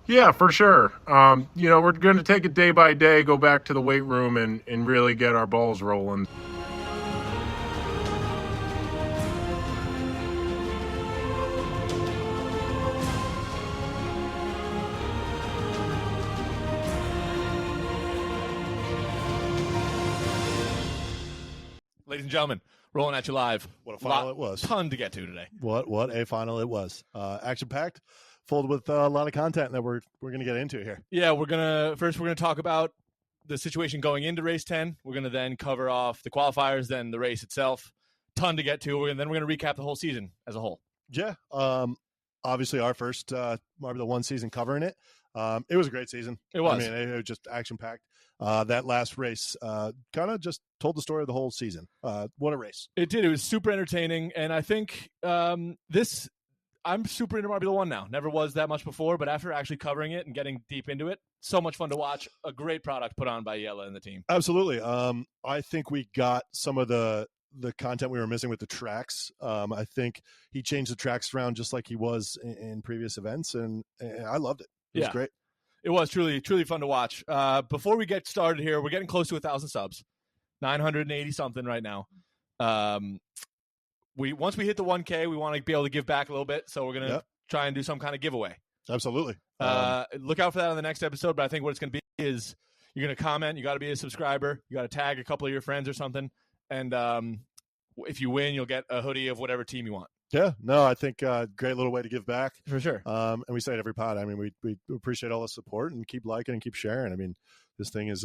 Yeah, for sure. We're going to take it day by day, go back to the weight room, and really get our balls rolling. Ladies and gentlemen, rolling at you live. What a final it was. Ton to get to today. What a final it was. Action packed, filled with a lot of content that we're going to get into here. Yeah, we're gonna talk about the situation going into race 10. We're gonna then cover off the qualifiers, then the race itself. Ton to get to. Then we're gonna recap the whole season as a whole. Yeah. Obviously our first Marbula 1 season covering it. It was a great season. It was. I mean, it was just action packed. That last race kind of just told the story of the whole season. What a race. It did. It was super entertaining. And I think I'm super into Marbula 1 now. Never was that much before, but after actually covering it and getting deep into it, so much fun to watch. A great product put on by Jelles and the team. Absolutely. I think we got some of the content we were missing with the tracks. I think he changed the tracks around just like he was in previous events, and I loved it. It was great. It was truly, truly fun to watch. Before we get started here, we're getting close to 1,000 subs, 980 something right now. Once we hit the 1K, we want to be able to give back a little bit, so we're gonna try and do some kind of giveaway. Absolutely. Look out for that on the next episode. But I think what it's gonna be is you're gonna comment. You got to be a subscriber. You got to tag a couple of your friends or something, and if you win, you'll get a hoodie of whatever team you want. Yeah, no, I think great little way to give back. For sure. And we say it every pod. I mean, we appreciate all the support and keep liking and keep sharing. I mean, this thing is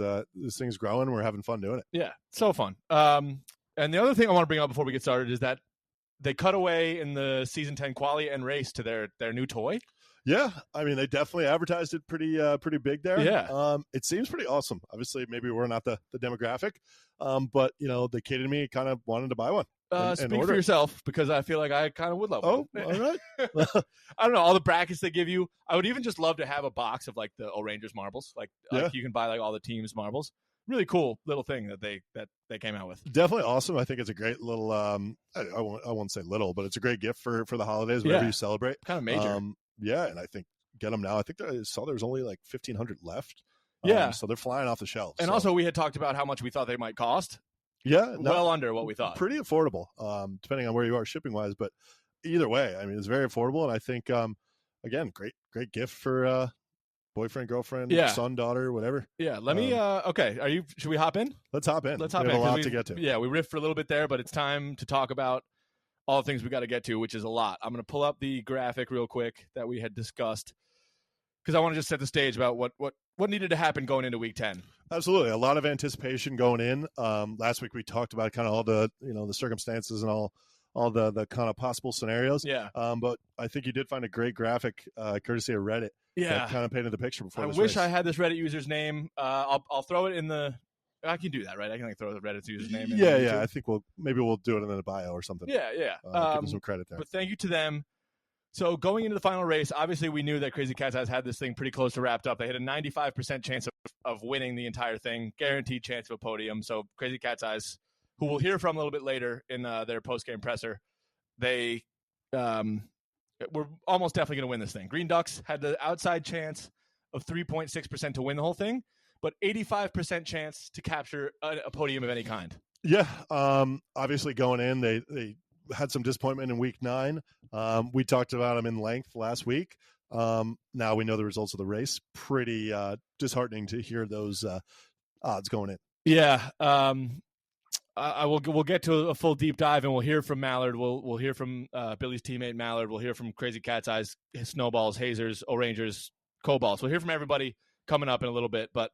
growing. We're having fun doing it. Yeah, so fun. And the other thing I want to bring up before we get started is that they cut away in the season 10 quali and race to their new toy. Yeah, I mean, they definitely advertised it pretty big there. Yeah. It seems pretty awesome. Obviously, maybe we're not the demographic, but the kid in me kind of wanted to buy one. Speak for yourself, because I feel like I kind of would love one. Oh, all right. I don't know, all the brackets they give you. I would even just love to have a box of like the Rangers marbles. Like you can buy like all the teams marbles. Really cool little thing that they came out with. Definitely awesome. I think it's a great little. I won't say little, but it's a great gift for the holidays whenever you celebrate. Kind of major. Yeah, and I think get them now. I think I saw there's only like 1,500 left. Yeah, so they're flying off the shelves. And also, we had talked about how much we thought they might cost. Yeah, well under what we thought. Pretty affordable, depending on where you are shipping wise. But either way, I mean, it's very affordable, and I think again, great gift for boyfriend, girlfriend, son, daughter, whatever. Yeah, let me. Okay, should we hop in? Let's hop in. Let's hop in. We have a lot to get to. Yeah, we riffed for a little bit there, but it's time to talk about all the things we got to get to, which is a lot. I'm going to pull up the graphic real quick that we had discussed, because I want to just set the stage about what needed to happen going into week 10. Absolutely. A lot of anticipation going in. Last week we talked about kind of all the, the circumstances and all the kind of possible scenarios. Yeah. But I think you did find a great graphic, courtesy of Reddit. Yeah. That kind of painted the picture before I this wish race. I had this Reddit user's name. I'll throw it in the. I can do that, right? I can throw the Reddit user's name in. Yeah. I think we'll do it in the bio or something. Yeah. Give them some credit there. But thank you to them. So going into the final race, obviously we knew that Crazy Cat's Eyes had this thing pretty close to wrapped up. They had a 95% chance of winning the entire thing, guaranteed chance of a podium. So Crazy Cat's Eyes, who we'll hear from a little bit later in their post-game presser, they were almost definitely going to win this thing. Green Ducks had the outside chance of 3.6% to win the whole thing, but 85% chance to capture a podium of any kind. Yeah, obviously going in, they had some disappointment in week 9. We talked about them in length last week. Now we know the results of the race. Pretty disheartening to hear those odds going in. Yeah. We'll get to a full deep dive, and we'll hear from Mallard. We'll hear from Billy's teammate Mallard. We'll hear from Crazy Cat's Eyes, Snowballs, Hazers, Rangers, Cobalts. We'll hear from everybody coming up in a little bit. But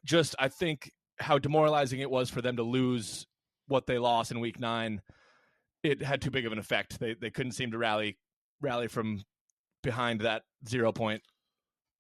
just I think how demoralizing it was for them to lose what they lost in week 9. It had too big of an effect. They couldn't seem to rally from behind that 0-point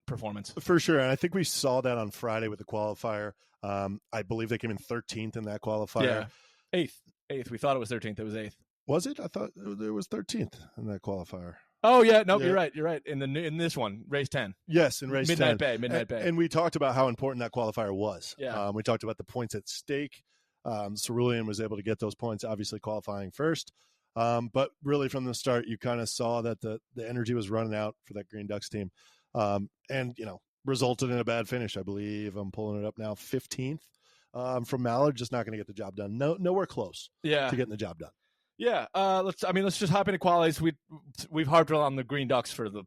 performance. For sure. And I think we saw that on Friday with the qualifier. I believe they came in 13th in that qualifier. Yeah. 8th. We thought it was 13th. It was 8th. Was it? I thought it was 13th in that qualifier. Oh yeah, nope, yeah. You're right. In this one, race 10. Yes, in race 10. Midnight Bay. And we talked about how important that qualifier was. Yeah. We talked about the points at stake. Cerulean was able to get those points, obviously qualifying first. But really from the start, you kind of saw that the energy was running out for that Green Ducks team. And, resulted in a bad finish. I believe I'm pulling it up now, 15th from Mallard, just not going to get the job done. Nowhere close to getting the job done. Yeah. Let's just hop into qualies. We've harped on the Green Ducks for the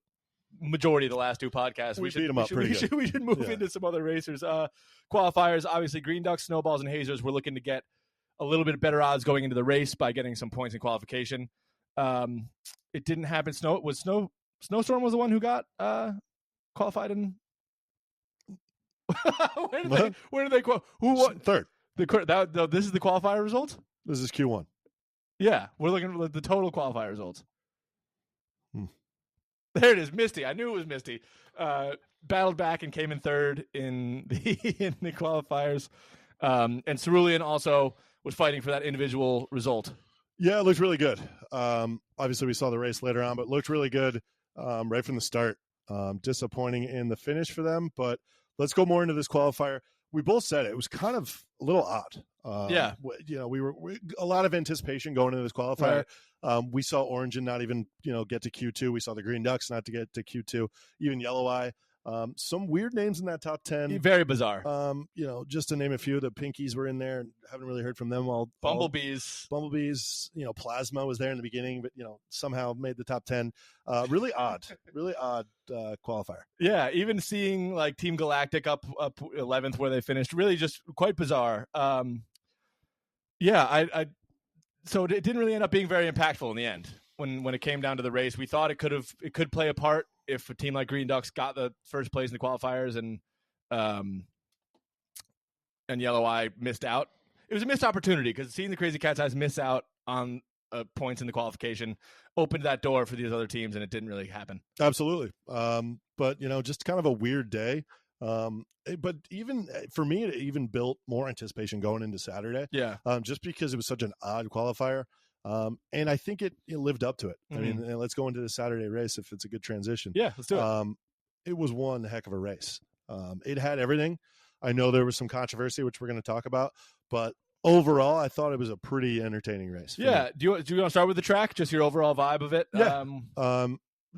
majority of the last two podcasts. We beat them up pretty good. We should move into some other racers. Qualifiers, obviously Green Ducks, Snowballs, and Hazers. We're looking to get a little bit better odds going into the race by getting some points in qualification. It didn't happen. Snowstorm was the one who got qualified in. Where did they qualify? Who won? Third. This is the qualifier result? This is Q1. Yeah, we're looking at the total qualifier results. There it is, Misty. I knew it was Misty. Battled back and came in third in the qualifiers. And Cerulean also was fighting for that individual result. Yeah, it looked really good. Obviously, we saw the race later on, but looked really good right from the start. Disappointing in the finish for them, but let's go more into this qualifier. We both said it was kind of a little odd. We were a lot of anticipation going into this qualifier. Right. We saw Orange and not even get to Q2. We saw the Green Ducks not to get to Q2. Even Yellow Eye. Some weird names in that top 10. Very bizarre. Just to name a few, the Pinkies were in there. Haven't really heard from them all. Bumblebees. Plasma was there in the beginning, but somehow made the top 10. Really odd qualifier. Yeah, even seeing like Team Galactic up 11th where they finished, really just quite bizarre. So it didn't really end up being very impactful in the end. When it came down to the race, we thought it could play a part if a team like Green Ducks got the first place in the qualifiers and Yellow Eye missed out. It was a missed opportunity because seeing the Crazy Cat's Eyes miss out on points in the qualification opened that door for these other teams, and it didn't really happen. Absolutely. But just kind of a weird day. But even for me, it even built more anticipation going into Saturday. Yeah. Just because it was such an odd qualifier. And I think it lived up to it. Mm-hmm. I mean, let's go into the Saturday race if it's a good transition. Yeah, let's do it. It was one heck of a race. It had everything. I know there was some controversy, which we're going to talk about, but overall, I thought it was a pretty entertaining race. Yeah. Do you want to start with the track? Just your overall vibe of it? Yeah.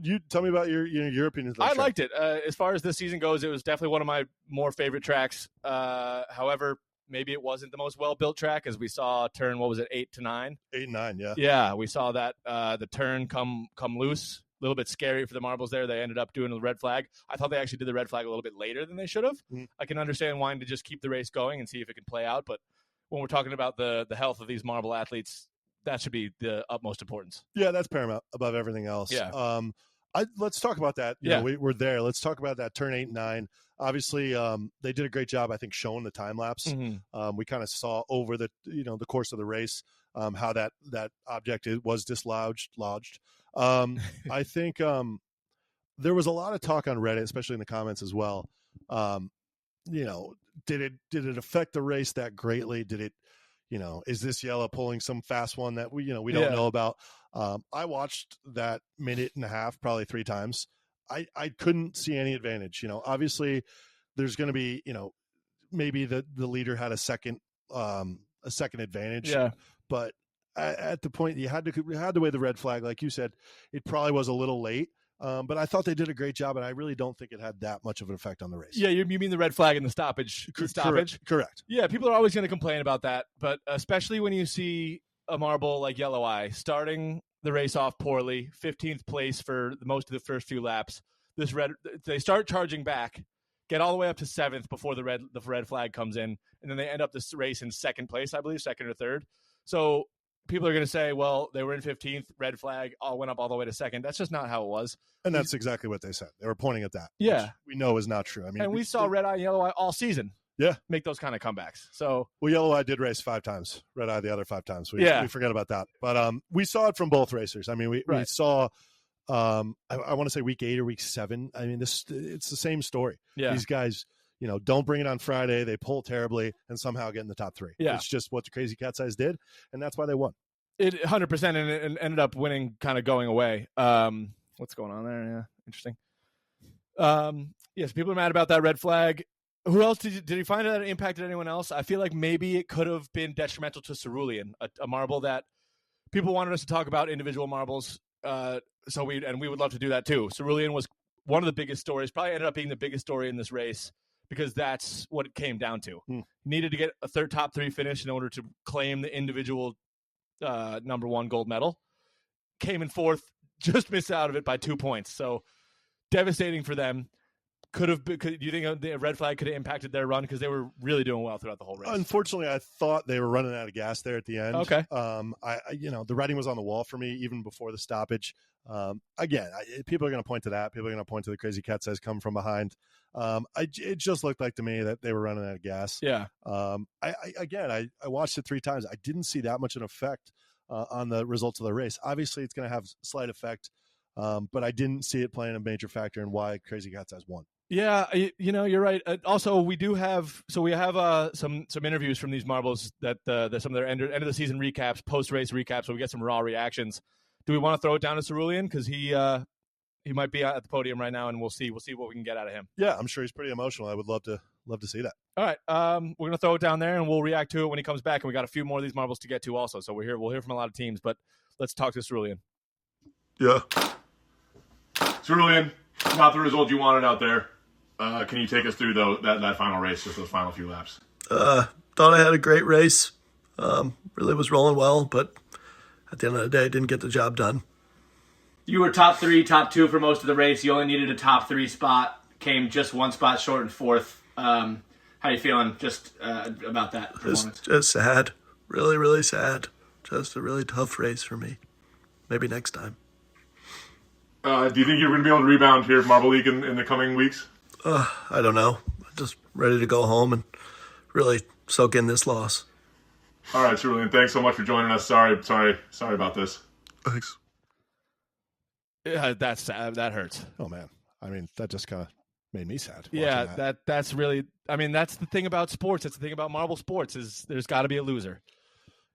You tell me about your opinions. I liked it. As far as this season goes, it was definitely one of my more favorite tracks. However, maybe it wasn't the most well-built track, as we saw turn, 8 to 9? 8 and 9, yeah. Yeah, we saw that the turn come loose. A little bit scary for the marbles there. They ended up doing the red flag. I thought they actually did the red flag a little bit later than they should have. Mm-hmm. I can understand wanting to just keep the race going and see if it can play out, but when we're talking about the health of these marble athletes, that should be the utmost importance. Yeah, that's paramount above everything else. Yeah. Let's talk about that. We're there. Let's talk about that turn 8 and 9. Obviously, they did a great job, I think, showing the time lapse. Mm-hmm. We kind of saw over the course of the race how that object was dislodged. I think there was a lot of talk on Reddit, especially in the comments as well. Did it affect the race that greatly? Did it? Is this Yellow pulling some fast one that we don't know about? I watched that minute and a half probably 3 times. I couldn't see any advantage. Obviously there's going to be, maybe the leader had a second advantage. Yeah. But at the point you had to wave the red flag, like you said, it probably was a little late. But I thought they did a great job, and I really don't think it had that much of an effect on the race. Yeah, you mean the red flag and the stoppage? Correct. Yeah, people are always going to complain about that, but especially when you see a marble like Yellow Eye starting the race off poorly, 15th place for most of the first few laps. They start charging back, get all the way up to 7th before the red flag comes in, and then they end up this race in 2nd place, I believe, 2nd or 3rd. So people are going to say, well, they were in 15th, red flag, all went up all the way to 2nd. That's just not how it was. And that's exactly what they said. They were pointing at that. Yeah. Which we know is not true. I mean, and we saw Red Eye and Yellow Eye all season. Yeah. Make those kind of comebacks. So, well, Yellow Eye did race 5 times, Red Eye the other 5 times. We forget about that. But we saw it from both racers. I mean, we saw, I want to say week 8 or week 7. I mean, it's the same story. Yeah. These guys, don't bring it on Friday. They pull terribly and somehow get in the top 3. Yeah. It's just what the Crazy Cat's Eyes did, and that's why they won. It 100% and ended up winning, kind of going away. What's going on there? Yeah, interesting. Yes, people are mad about that red flag. Who else did you find that it impacted anyone else? I feel like maybe it could have been detrimental to Cerulean, a marble that people wanted us to talk about individual marbles, so we would love to do that too. Cerulean was one of the biggest stories, probably ended up being the biggest story in this race because that's what it came down to. Needed to get a top 3 finish in order to claim the individual number 1 gold medal. Came in 4th, just missed out of it by 2 points. So devastating for them. Do you think the red flag could have impacted their run because they were really doing well throughout the whole race? Unfortunately, I thought they were running out of gas there at the end. Okay. The writing was on the wall for me even before the stoppage. Again, people are going to point to that. People are going to point to the Crazy Cat's Eyes come from behind. It just looked like to me that they were running out of gas. Yeah. I watched it 3 times. I didn't see that much an effect on the results of the race. Obviously, it's going to have slight effect, but I didn't see it playing a major factor in why Crazy Cat's Eyes won. Yeah, you're right. Also, we have some interviews from these marbles that some of their end of the season recaps, post race recaps, so we get some raw reactions. Do we want to throw it down to Cerulean because he might be at the podium right now, and we'll see what we can get out of him. Yeah, I'm sure he's pretty emotional. I would love to see that. All right, we're gonna throw it down there, and we'll react to it when he comes back. And we got a few more of these marbles to get to also. So we'll hear from a lot of teams, but let's talk to Cerulean. Yeah, Cerulean, not the result you wanted out there. Can you take us through that final race, just those final few laps? Thought I had a great race. Really was rolling well, but at the end of the day, didn't get the job done. You were top 3, top 2 for most of the race. You only needed a top 3 spot. Came just 1 spot short in 4th. How are you feeling just about that performance? Just sad. Really, really sad. Just a really tough race for me. Maybe next time. Do you think you're going to be able to rebound here at Marble League in the coming weeks? I don't know. Just ready to go home and really soak in this loss. All right, Cerulean, thanks so much for joining us. Sorry about this. Thanks. Yeah, that's sad. That hurts. Oh man, I mean that just kind of made me sad. Yeah, that's really. I mean, that's the thing about sports. That's the thing about marble sports is there's got to be a loser,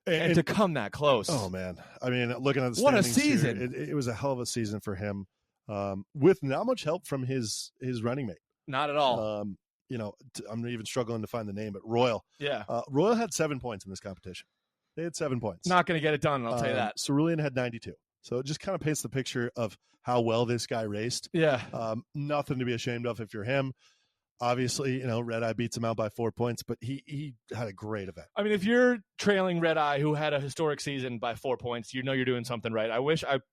and to come that close. Oh man, I mean, looking at the what a standings season! Here, it was a hell of a season for him, with not much help from his running mate. Not at all. I'm even struggling to find the name, but Royal. Yeah, Royal had 7 points in this competition. They had 7 points. Not going to get it done. I'll tell you that. Cerulean had 92. So it just kind of paints the picture of how well this guy raced. Yeah. Nothing to be ashamed of if you're him. Obviously, Red Eye beats him out by 4 points, but he had a great event. I mean, if you're trailing Red Eye, who had a historic season by 4 points, you're doing something right.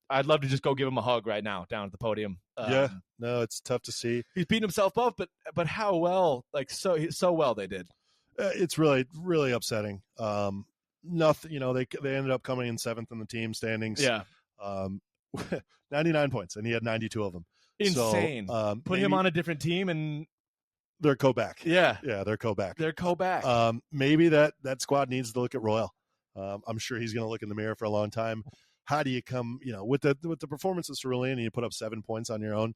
I'd love to just go give him a hug right now down at the podium. Yeah, no, it's tough to see. He's beating himself up, but how well, so well they did. It's really, really upsetting. Nothing, they ended up coming in 7th in the team standings. Yeah. 99 points, and he had 92 of them. Insane. So, put him on a different team, and they're co-back. Yeah, they're co-back. They're co-back. Maybe that squad needs to look at Royal. I'm sure he's going to look in the mirror for a long time. How do you come, with the performance of Cerulean, and you put up 7 points on your own?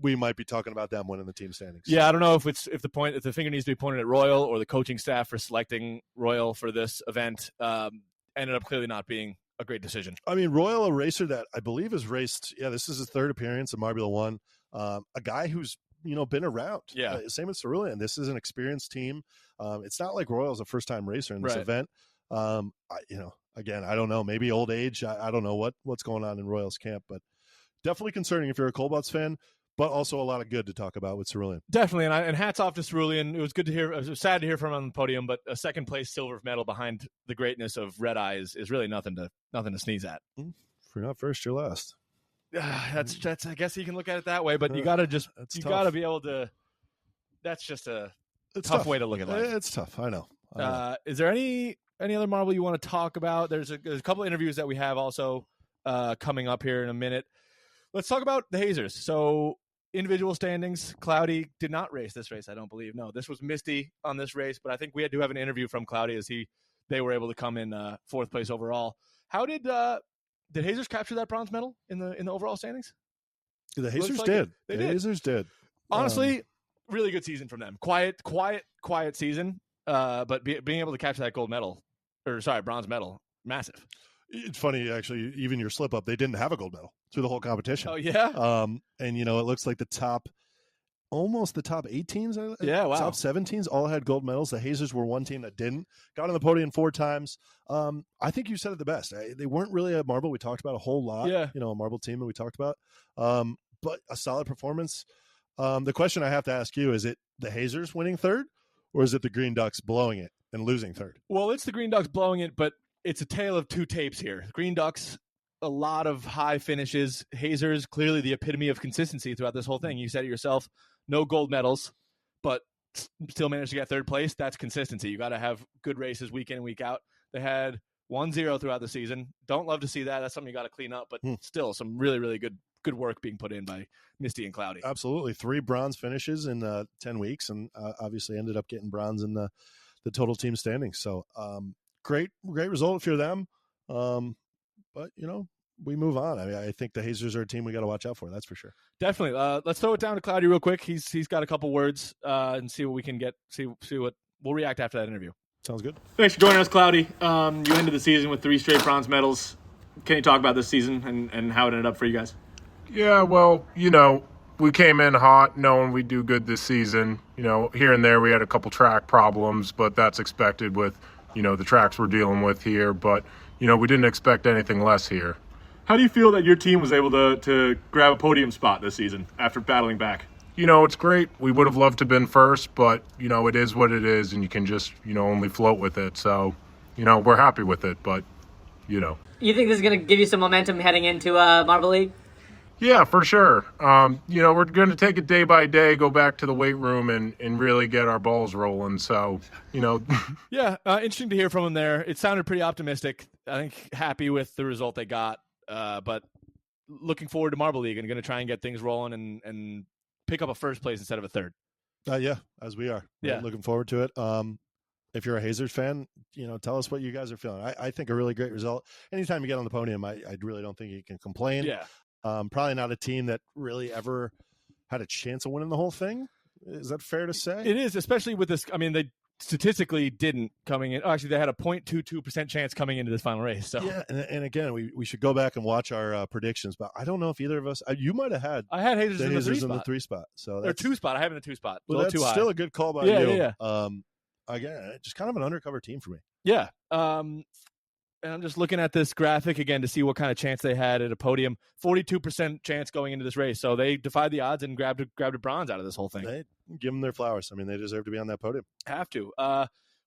We might be talking about them winning the team standings. Yeah, I don't know if the finger needs to be pointed at Royal or the coaching staff for selecting Royal for this event. Ended up clearly not being a great decision. I mean, Royal, a racer that I believe has raced. Yeah, this is his 3rd appearance at Marbula 1. A guy who's been around. Yeah, same as Cerulean. This is an experienced team. It's not like Royal's a first-time racer in this event. Again, I don't know. Maybe old age. I don't know what's going on in Royal's camp, but definitely concerning if you're a Colbots fan. But also a lot of good to talk about with Cerulean. Definitely, and hats off to Cerulean. It was good to hear. It was sad to hear from him on the podium, but a 2nd place silver medal behind the greatness of Red Eye is really nothing to sneeze at. If you're not first, you're last. That's. I guess you can look at it that way, but you gotta be able to. That's just a tough way to look at life. It's tough. I know. Is there any other marble you want to talk about? There's a couple of interviews that we have also coming up here in a minute. Let's talk about the Hazers. So. Individual standings. Cloudy did not race this race, I don't believe. No, this was Misty on this race, but I think we had to have an interview from Cloudy as they were able to come in 4th place overall. How did Hazers capture that bronze medal in the overall standings? The Hazers did. The Hazers did. Honestly, really good season from them. Quiet season, but being able to capture that bronze medal, massive. It's funny, actually, even your slip up, they didn't have a gold medal through the whole competition. Oh, yeah? And, it looks like the top almost the top 8 teams. Yeah, wow. Top 7 teams all had gold medals. The Hazers were one team that didn't. Got on the podium 4 times. I think you said it the best. They weren't really a marble. We talked about a whole lot. Yeah. A marble team that we talked about. But a solid performance. The question I have to ask you, is it the Hazers winning third, or is it the Green Ducks blowing it and losing third? Well, it's the Green Ducks blowing it, but it's a tale of two tapes here. Green Ducks, a lot of high finishes. Hazers, clearly the epitome of consistency throughout this whole thing. You said it yourself, no gold medals, but still managed to get third place. That's consistency. You got to have good races week in and week out. They had 1-0 throughout the season. Don't love to see that. That's something you got to clean up, but still some really, really good work being put in by Misty and Cloudy. Absolutely. 3 bronze finishes in 10 weeks, and obviously ended up getting bronze in the total team standings. So great result if you're them. But, we move on. I mean, I think the Hazers are a team we got to watch out for. That's for sure. Definitely. Let's throw it down to Cloudy real quick. He's got a couple words and see what we can get. See what we'll react after that interview. Sounds good. Thanks for joining us, Cloudy. You ended the season with 3 straight bronze medals. Can you talk about this season and how it ended up for you guys? Yeah, well, we came in hot knowing we'd do good this season. Here and there we had a couple track problems, but that's expected with, the tracks we're dealing with here. But, we didn't expect anything less here. How do you feel that your team was able to grab a podium spot this season after battling back? It's great. We would have loved to have been first, but, it is what it is, and you can just, only float with it. So, we're happy with it, but, You think this is going to give you some momentum heading into Marble League? Yeah, for sure. We're going to take it day by day, go back to the weight room and really get our balls rolling. So, Yeah, interesting to hear from him there. It sounded pretty optimistic. I think happy with the result they got, but looking forward to Marble League and going to try and get things rolling and pick up a first place instead of a third. Yeah, as we are. Yeah. Looking forward to it. If you're a Hazers fan, tell us what you guys are feeling. I think a really great result. Anytime you get on the podium, I really don't think you can complain. Yeah. Probably not a team that really ever had a chance of winning the whole thing. Is that fair to say? It is, especially with this. I mean, they statistically didn't coming in. Oh, actually, they had a 0.22% chance coming into this final race. So yeah, and again, we should go back and watch our predictions. But I don't know if either of us. You might have had. I had Hazers in the 3 spot. So or 2 spot. I have in the 2 spot. Well, that's too high. still a good call by you. Yeah. Again, just kind of an undercover team for me. Yeah. And I'm just looking at this graphic again to see what kind of chance they had at a podium. 42% chance going into this race. So they defied the odds and grabbed a bronze out of this whole thing. They give them their flowers. I mean, they deserve to be on that podium. Have to.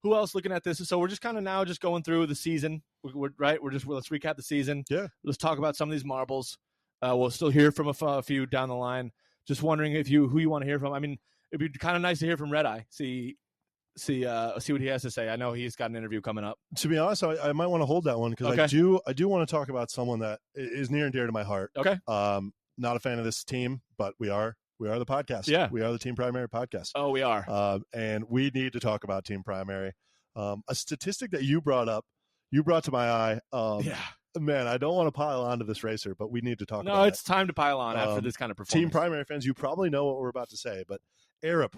Who else looking at this? So we're just kind of now just going through the season. Let's recap the season. Yeah. Let's talk about some of these marbles. We'll still hear from a few down the line. Just wondering who you want to hear from. I mean, it'd be kind of nice to hear from Red Eye. See what he has to say. I know he's got an interview coming up. To be honest, I might want to hold that one because Okay. I do want to talk about someone that is near and dear to my heart. Okay. Not a fan of this team, but we are the podcast. Yeah. We are the Team Primary podcast. Oh, we are. And we need to talk about Team Primary. A statistic that you brought to my eye. Yeah. Man, I don't want to pile onto this racer, but we need to talk about it. No, it's time to pile on after this kind of performance. Team Primary fans, you probably know what we're about to say, but Arup,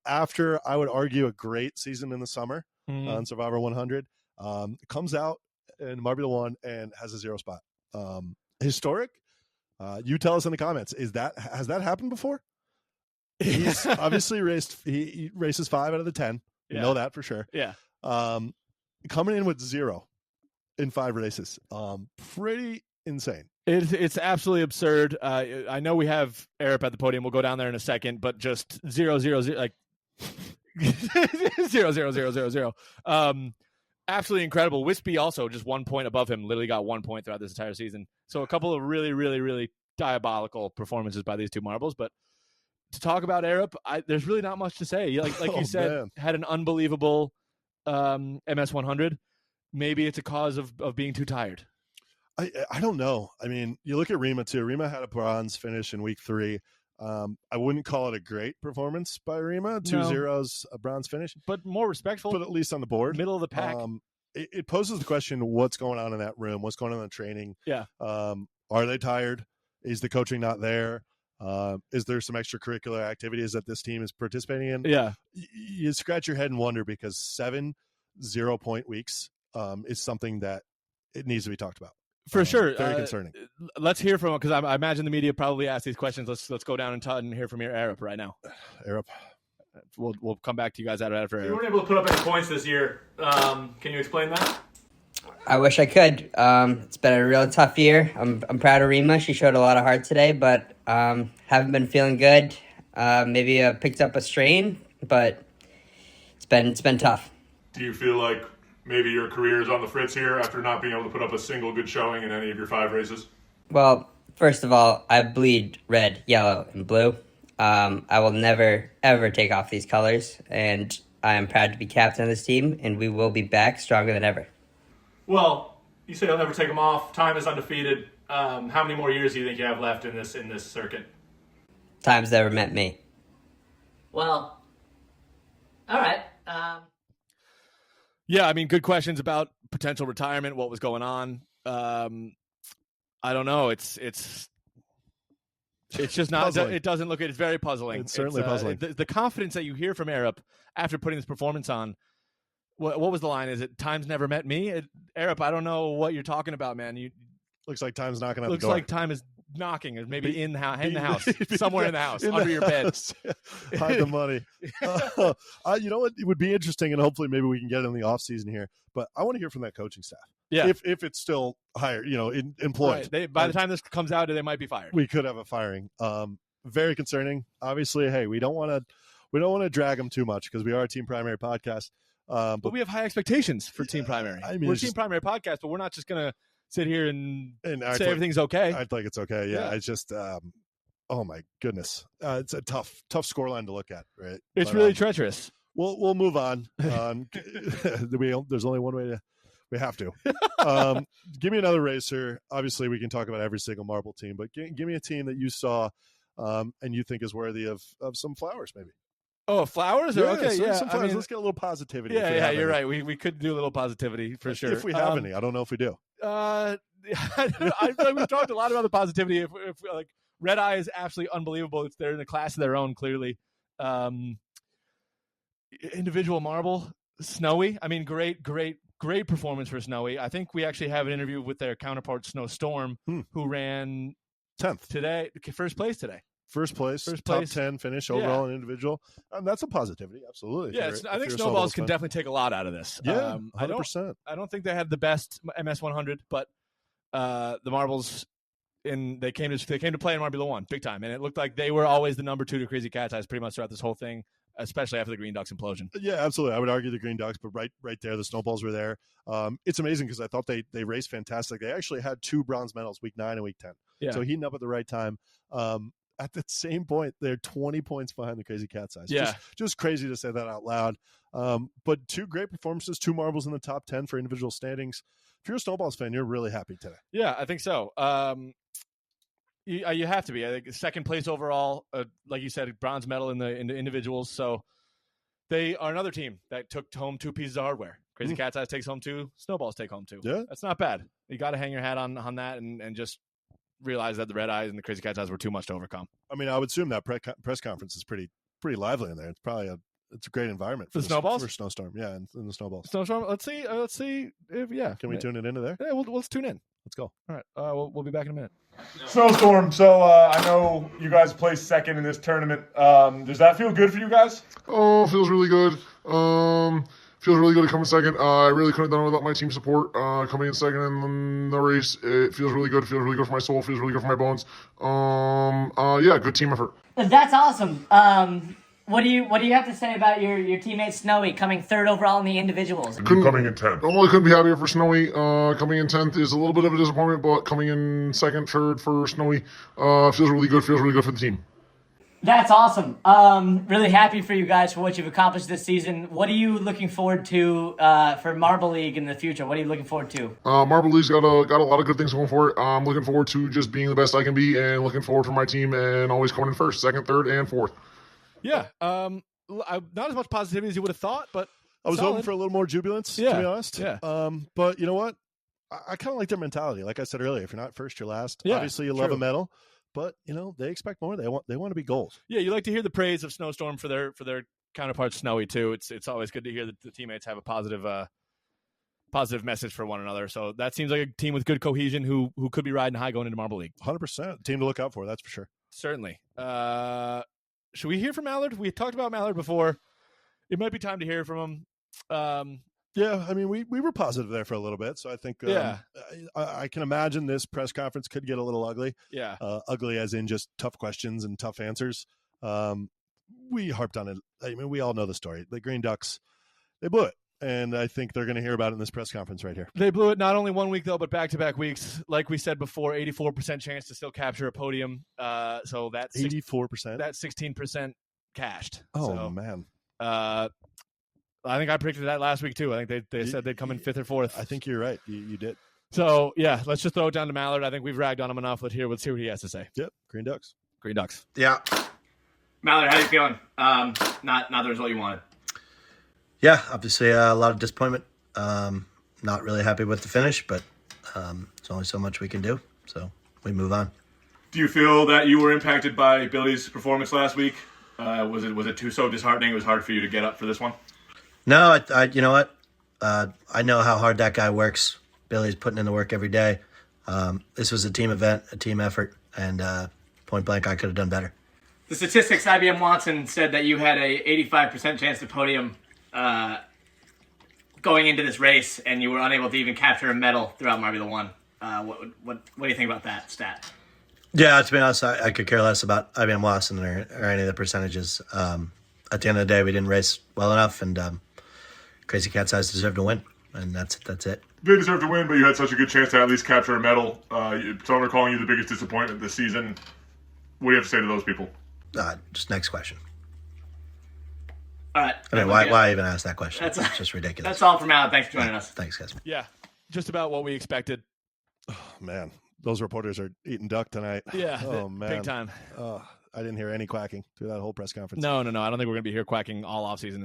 after I would argue a great season in the summer on Survivor 100, comes out in Marbula 1 and has a 0 spot. Historic? You tell us in the comments. Has that happened before? He's obviously he races 5 out of the 10. You know that for sure. Yeah. Coming in with 0 in 5 races. Pretty insane. It's absolutely absurd. I know we have Arup at the podium. We'll go down there in a second, but just 0, 0, 0, like 0, 0, 0, 0, 0. Absolutely incredible. Wispy also just 1 point above him. Literally got 1 point throughout this entire season. So a couple of really, really, really diabolical performances by these 2 marbles. But to talk about Arup, there's really not much to say. Like you said, man. had an unbelievable MS 100. Maybe it's a cause of being too tired. I don't know. I mean, you look at Rima too. Rima had a bronze finish in week 3. I wouldn't call it a great performance by Rima. 2 zeros, a bronze finish, But more respectful. but at least on the board, Middle of the pack. It poses the question: what's going on in that room? What's going on in the training? Yeah. Are they tired? Is the coaching not there? Is there some extracurricular activities that this team is participating in? Yeah. You scratch your head and wonder because 7 0-point weeks is something that it needs to be talked about. For sure. Very concerning. Let's hear from him, because I imagine the media probably ask these questions. Let's go down and hear from your Arab right now. Arab. We'll come back to you guys after You Arab. weren't able to put up any points this year. Can you explain that? I wish I could. It's been a real tough year. I'm proud of Rima. She showed a lot of heart today, but haven't been feeling good. Maybe picked up a strain, but it's been tough. Do you feel like maybe your career is on the fritz here after not being able to put up a single good showing in any of your 5 races? Well, first of all, I bleed red, yellow, and blue. I will never, ever take off these colors, and I am proud to be captain of this team, and we will be back stronger than ever. Well, you say you'll never take them off. Time is undefeated. How many more years do you think you have left in this circuit? Time's never met me. Well, all right. Yeah, I mean, good questions about potential retirement, what was going on. I don't know. It's just not. Puzzling. It doesn't look. It's very puzzling. It's certainly puzzling. The confidence that you hear from Arab after putting this performance on. What was the line? Is it "Time's never met me"? Arab, I don't know what you're talking about, man. Looks like time's knocking at the looks door. like time is knocking, or maybe in the house, somewhere in the house, under your bed. Hide the money. You know what? It would be interesting, and hopefully maybe we can get it in the off season here. But I want to hear from that coaching staff. Yeah, if it's still hired, employed. Right. By the time this comes out, they might be fired. We could have a firing. Very concerning. Obviously, hey, we don't want to drag them too much because we are a team primary podcast. But we have high expectations for Team Primary. I mean, we're a Team Primary podcast, but we're not just going to sit here and say like, everything's okay. I'd like it's okay. Yeah. It's just, oh my goodness. It's a tough scoreline to look at, right? It's really treacherous. We'll move on. There's only one way we have to. Give me another racer. Obviously, we can talk about every single marble team, but give me a team that you saw and you think is worthy of some flowers, maybe. Oh, flowers? Yeah, Okay, yeah. Some flowers. Let's get a little positivity. Yeah, you're right. We could do a little positivity for sure. If we have any. I don't know if we do. I feel like we've talked a lot about the positivity. If like Red Eye is absolutely unbelievable. They're in a class of their own, clearly. Individual marble, Snowy. I mean, great performance for Snowy. I think we actually have an interview with their counterpart, Snowstorm, who ran 10th today, first place today. First place, top 10 finish overall in individual. That's a positivity, absolutely. Yeah, I think Snowballs can definitely take a lot out of this. Yeah, 100%. I don't think they had the best MS 100, but the marbles they came to play in Marbula 1 big time, and it looked like they were always the number 2 to Crazy Cat's Eyes pretty much throughout this whole thing, especially after the Green Ducks implosion. Yeah, absolutely. I would argue the Green Ducks, but right there, the Snowballs were there. It's amazing because I thought they raced fantastic. They actually had 2 bronze medals, week 9 and week 10. Yeah. So heating up at the right time. At that same point, they're 20 points behind the Crazy Cat's Eyes. Yeah. Just crazy to say that out loud. But 2 great performances, 2 marbles in the top 10 for individual standings. If you're a Snowballs fan, you're really happy today. Yeah, I think so. You have to be. I think second place overall, like you said, bronze medal in the individuals. So they are another team that took home 2 pieces of hardware. Crazy Cat's Eyes takes home 2, Snowballs take home 2. Yeah. That's not bad. You got to hang your hat on that and just realize that the Red Eyes and the Crazy Cat's Eyes were too much to overcome. I mean, I would assume that press conference is pretty lively in there. It's probably a great environment for the Snowballs, for Snowstorm. Yeah, and the Snowballs. Snowstorm. Let's see if Can we tune it into there? Yeah, let's tune in. Let's go. All right, we'll be back in a minute. Snowstorm. So I know you guys placed second in this tournament. Does that feel good for you guys? Oh, feels really good. Feels really good to come in second. I really couldn't have done it without my team support. Coming in second in the race, it feels really good. Feels really good for my soul. Feels really good for my bones. Yeah, good team effort. That's awesome. What do you have to say about your teammate Snowy coming 3rd overall in the individuals? Coming in 10th. I couldn't be happier for Snowy. Coming in 10th is a little bit of a disappointment, but coming in second, 3rd for Snowy feels really good. Feels really good for the team. That's awesome. Really happy for you guys for what you've accomplished this season. What are you looking forward to for Marble League in the future? What are you looking forward to? Marble League's got a lot of good things going for it. I'm looking forward to just being the best I can be and looking forward for my team and always coming in 1st, 2nd, 3rd, and 4th. Yeah. Not as much positivity as you would have thought, but I was solid. hoping for a little more jubilance, to be honest. Yeah. But you know what? I kind of like their mentality. Like I said earlier, if you're not first, you're last. Yeah, obviously, you love a medal. But they expect more. They want to be gold. Yeah, you like to hear the praise of Snowstorm for their counterpart Snowy too. It's always good to hear that the teammates have a positive positive message for one another. So that seems like a team with good cohesion who could be riding high going into Marble League. 100% team to look out for. That's for sure. Certainly. Should we hear from Mallard? We talked about Mallard before. It might be time to hear from him. Yeah, I mean, we were positive there for a little bit, so I think I can imagine this press conference could get a little ugly. Yeah. Ugly as in just tough questions and tough answers. We harped on it. I mean, we all know the story. The Green Ducks, they blew it, and I think they're going to hear about it in this press conference right here. They blew it not only 1 week, though, but back-to-back weeks. Like we said before, 84% chance to still capture a podium. So that's 84%? That's 16% cashed. Oh, so, man. I think I predicted that last week, too. I think they said they'd come in 5th or 4th. I think you're right. You did. So, yeah, let's just throw it down to Mallard. I think we've ragged on him enough. Let's see what he has to say. Yep, Green Ducks. Green Ducks. Yeah. Mallard, how you feeling? Not the result you wanted. Yeah, obviously a lot of disappointment. Not really happy with the finish, but there's only so much we can do, so we move on. Do you feel that you were impacted by Billy's performance last week? Was it too so disheartening? It was hard for you to get up for this one? No, I you know what? I know how hard that guy works. Billy's putting in the work every day. This was a team event, a team effort, and point blank, I could have done better. The statistics, IBM Watson said that you had a 85% chance to podium going into this race, and you were unable to even capture a medal throughout Marbula 1. What do you think about that stat? Yeah, to be honest, I could care less about IBM Watson or any of the percentages. At the end of the day, we didn't race well enough, and Crazy Cat's Eyes deserved to win, and that's it. They deserved to win, but you had such a good chance to at least capture a medal. Some are calling you the biggest disappointment this season. What do you have to say to those people? Just next question. All right. I mean, why even ask that question? That's it's just ridiculous. That's all from Alan. Thanks for joining us. Thanks, guys. Yeah, just about what we expected. Oh, man, those reporters are eating duck tonight. Yeah, oh, man. big time. I didn't hear any quacking through that whole press conference. No. I don't think we're going to be here quacking all offseason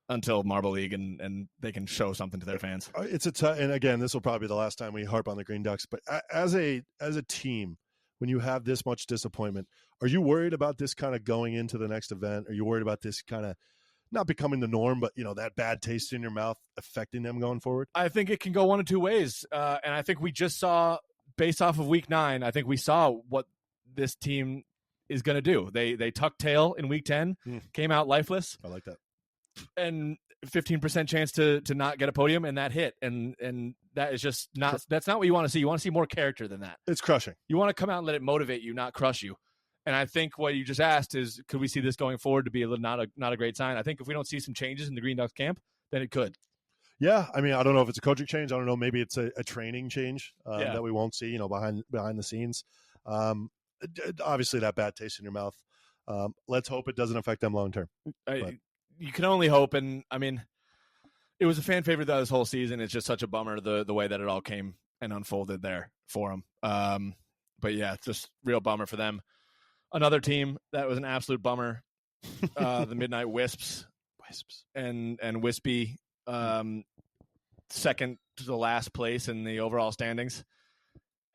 until Marble League and they can show something to their fans. It's and again, this will probably be the last time we harp on the Green Ducks, but as a team, when you have this much disappointment, are you worried about this kind of going into the next event? Are you worried about this kind of not becoming the norm, but that bad taste in your mouth affecting them going forward? I think it can go one of two ways. And I think we just saw, based off of week 9, I think we saw what this team is going to do. They tucked tail in week 10, came out lifeless. I like that. And 15% chance to not get a podium, and that hit. And that is just that's not what you want to see. You want to see more character than that. It's crushing. You want to come out and let it motivate you, not crush you. And I think what you just asked is, could we see this going forward to be not a great sign? I think if we don't see some changes in the Green Ducks camp, then it could. Yeah, I mean, I don't know if it's a coaching change. I don't know. Maybe it's a training change that we won't see, behind the scenes. Obviously, that bad taste in your mouth. Let's hope it doesn't affect them long term. You can only hope. And I mean, it was a fan favorite this whole season. It's just such a bummer the way that it all came and unfolded there for them. But yeah, it's just real bummer for them. Another team that was an absolute bummer, the Midnight Wisps and Wispy, second to the last place in the overall standings.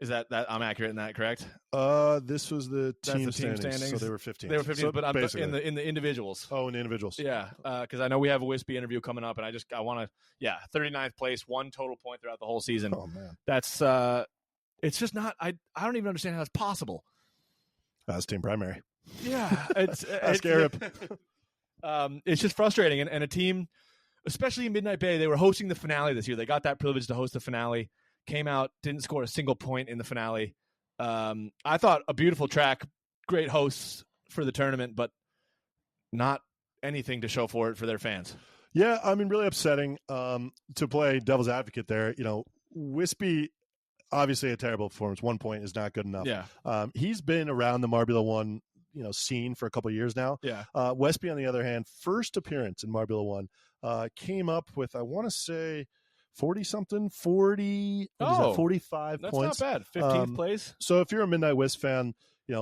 Is that I'm accurate in that, correct? This was the team standings. So they were 15. They were 15, so but in the individuals. Oh, in the individuals. Yeah, because I know we have a Wispy interview coming up, and I want to 39th place, 1 total point throughout the whole season. Oh man, that's it's just not. I don't even understand how that's possible. That's team primary. Yeah, it's scary. It's just frustrating, and a team, especially in Midnight Bay, they were hosting the finale this year. They got that privilege to host the finale. Came out, didn't score a single point in the finale. I thought a beautiful track, great hosts for the tournament, but not anything to show for it for their fans. Yeah, I mean, really upsetting. To play devil's advocate there, Wispy, obviously a terrible performance. 1 point is not good enough. Yeah. He's been around the Marbula 1, scene for a couple of years now. Yeah. Wispy, on the other hand, first appearance in Marbula 1, came up with, I want to say, 45 that's points. Not bad. 15th place. So if you're a Midnight Wisp fan,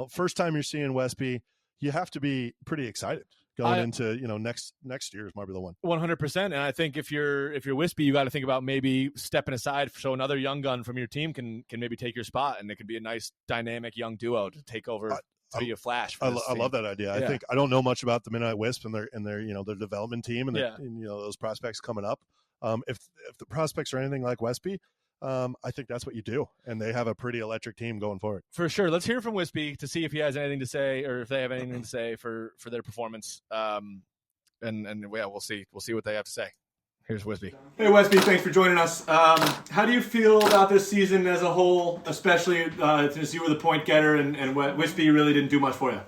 first time you're seeing Wispy, you have to be pretty excited going into next year's Marbula 1. 100%. And I think if you're Wispy, you got to think about maybe stepping aside so another young gun from your team can maybe take your spot, and it could be a nice dynamic young duo to take over. To be a flash. I love that idea. Yeah. I think I don't know much about the Midnight Wisp and their their development team and those prospects coming up. If the prospects are anything like Westby, I think that's what you do, and they have a pretty electric team going forward. For sure. Let's hear from Wispy to see if he has anything to say, or if they have anything to say for their performance. And we'll see. We'll see what they have to say. Here's Wispy. Hey, Westby, thanks for joining us. How do you feel about this season as a whole, especially since you were the point getter and Wispy really didn't do much for you?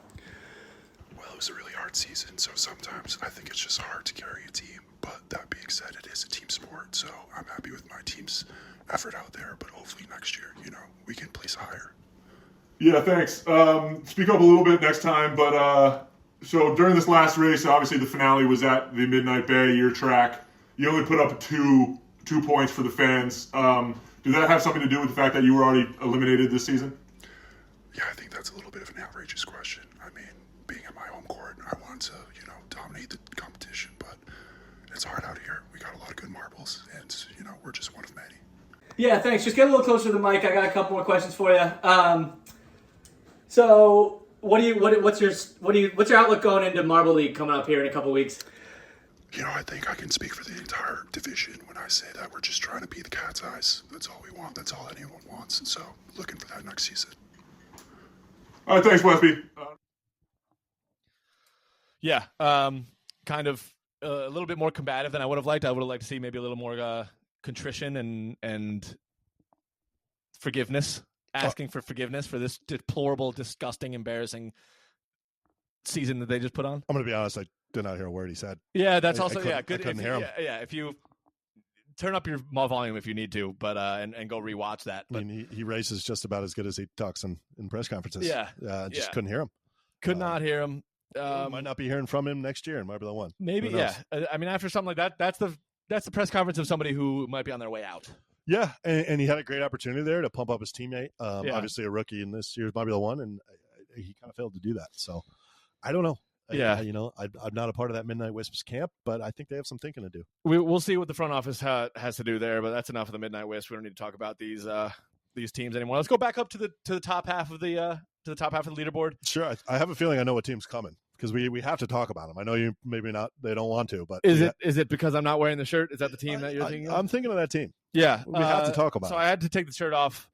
Well, it was a really hard season, so sometimes I think it's just hard to carry a team. But that being said, it is a team sport, so I'm happy with my team's effort out there. But hopefully next year, we can place higher. Yeah, thanks. Speak up a little bit next time, but so during this last race, obviously the finale was at the Midnight Bay, your track. You only put up two points for the fans. Did that have something to do with the fact that you were already eliminated this season? Yeah, I think that's a little bit of an outrageous question. I mean, being at my home court, I want to, dominate the competition, but it's hard out here. We got a lot of good marbles, and, we're just one of many. Yeah, thanks. Just get a little closer to the mic. I got a couple more questions for you. So, what's your outlook going into Marble League coming up here in a couple weeks? I think I can speak for the entire division when I say that we're just trying to be the cat's eyes. That's all we want. That's all anyone wants. And so, looking for that next season. All right, thanks, Westby. Yeah, kind of a little bit more combative than I would have liked. I would have liked to see maybe a little more contrition and forgiveness, asking for forgiveness for this deplorable, disgusting, embarrassing season that they just put on. I'm going to be honest, I did not hear a word he said. Yeah, that's I also couldn't- good. I couldn't hear him. Yeah, if you turn up your volume if you need to, but and go rewatch that. But I mean, he races just about as good as he talks in press conferences. Yeah, just couldn't hear him. Could not hear him. Might not be hearing from him next year in Marbula 1. Maybe, Who knows? yeah. I mean, after something like that, that's the press conference of somebody who might be on their way out. Yeah, and he had a great opportunity there to pump up his teammate. Yeah. Obviously a rookie in this year's Marbula 1, and he kind of failed to do that. So I don't know. Yeah. I'm not a part of that Midnight Wisps camp, but I think they have some thinking to do. We'll see what the front office has to do there, but that's enough of the Midnight Wisp. We don't need to talk about these teams anymore. Let's go back up to the top half of the leaderboard. Sure, I have a feeling I know what team's coming because we have to talk about them. I know you maybe not; they don't want to, but is it because I'm not wearing the shirt? Is that the team that you're thinking of? I'm thinking of that team. Yeah, we have to talk about. So it. I had to take the shirt off.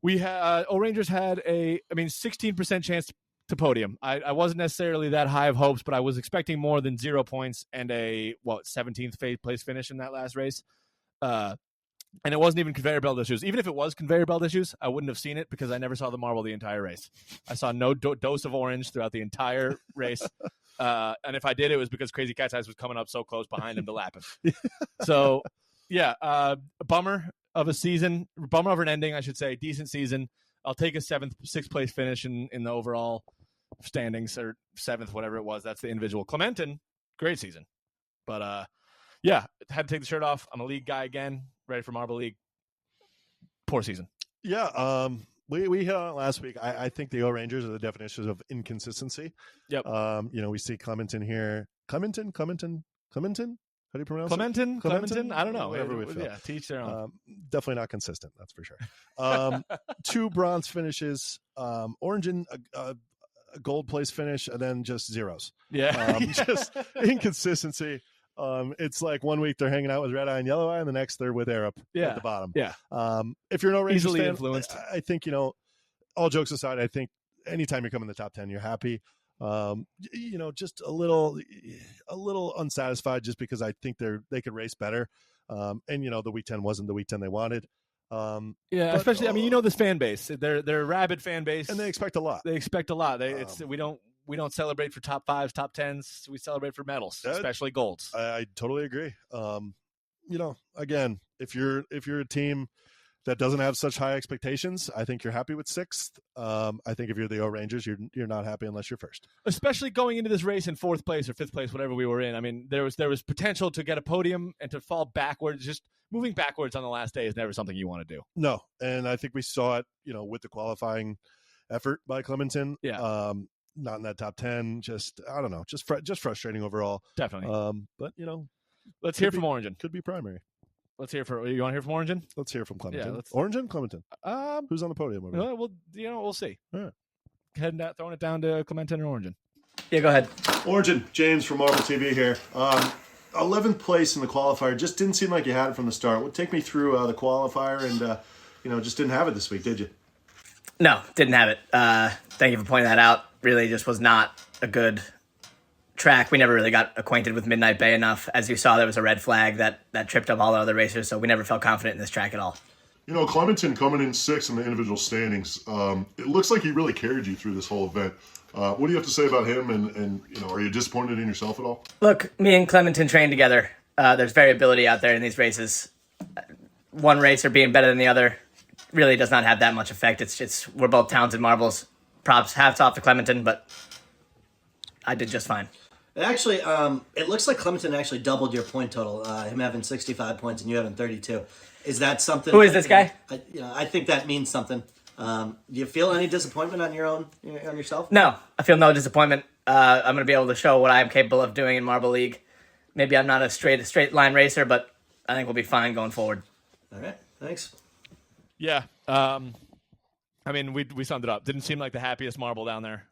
We had O-Rangers had 16% chance to podium. I wasn't necessarily that high of hopes, but I was expecting more than 0 points and a 17th place finish in that last race. And it wasn't even conveyor belt issues. Even if it was conveyor belt issues, I wouldn't have seen it because I never saw the marble the entire race. I saw no dose of orange throughout the entire race. And if I did, it was because Crazy Cat's Eyes was coming up so close behind him to lap him. So, yeah, bummer of an ending, I should say. Decent season. I'll take a sixth place finish in the overall standings, or seventh, whatever it was. That's the individual. Clementon, great season. But, yeah, had to take the shirt off. I'm a league guy again, ready for Marble League. Poor season. Yeah, we hit on it last week. I think the O-Rangers are the definition of inconsistency. Yep. We see Clementon here. Clementon? How do you pronounce Clementon? I don't know. Whatever we feel. Yeah, teach their own. Definitely not consistent, that's for sure. 2 bronze finishes, orange and a gold place finish, and then just zeros. Yeah. Just inconsistency. It's like one week they're hanging out with Red Eye and Yellow Eye, and the next they're with Arup at the bottom. Yeah. If you're an O-Rangers Easily fan, influenced. I think, all jokes aside, I think anytime you come in the top 10, you're happy. Just a little unsatisfied just because I think they could race better. And the week 10 wasn't the week 10 they wanted. Especially, this fan base. They're a rabid fan base, and they expect a lot. We don't celebrate for top 5s, top 10s. We celebrate for medals, especially golds. I totally agree. Again, if you're a team that doesn't have such high expectations, I think you're happy with 6th. I think if you're the O-Rangers, you're not happy unless you're first. Especially going into this race in 4th place or 5th place, whatever we were in. I mean, there was potential to get a podium and to fall backwards. Just moving backwards on the last day is never something you want to do. No, and I think we saw it, with the qualifying effort by Clementon. Yeah. Not in that top 10. Just I don't know. Just frustrating overall. Definitely. But let's hear from Origin. Could be primary. Let's hear you want to hear from Origin? Let's hear from Clementon. Yeah, Origin, Clementon. Who's on the podium? We'll see. All right. Throwing it down to Clementon and Origin. Yeah, go ahead. Origin, James from Marble TV here. 11th place in the qualifier just didn't seem like you had it from the start. Well, take me through the qualifier, and just didn't have it this week, did you? No, didn't have it. Thank you for pointing that out. Really just was not a good track. We never really got acquainted with Midnight Bay enough. As you saw, there was a red flag that tripped up all the other racers, so we never felt confident in this track at all. Clementon coming in 6th in the individual standings. It looks like he really carried you through this whole event. What do you have to say about him? And are you disappointed in yourself at all? Look, me and Clementon train together. There's variability out there in these races. One racer being better than the other really does not have that much effect. We're both talented marbles. Props, hats off to Clementon, but I did just fine. Actually, it looks like Clementon actually doubled your point total. Him having 65 points and you having 32. Is that something? Who is this guy? I think that means something. Do you feel any disappointment on on yourself? No, I feel no disappointment. I'm going to be able to show what I am capable of doing in Marble League. Maybe I'm not a straight line racer, but I think we'll be fine going forward. All right, thanks. Yeah. We summed it up. Didn't seem like the happiest marble down there.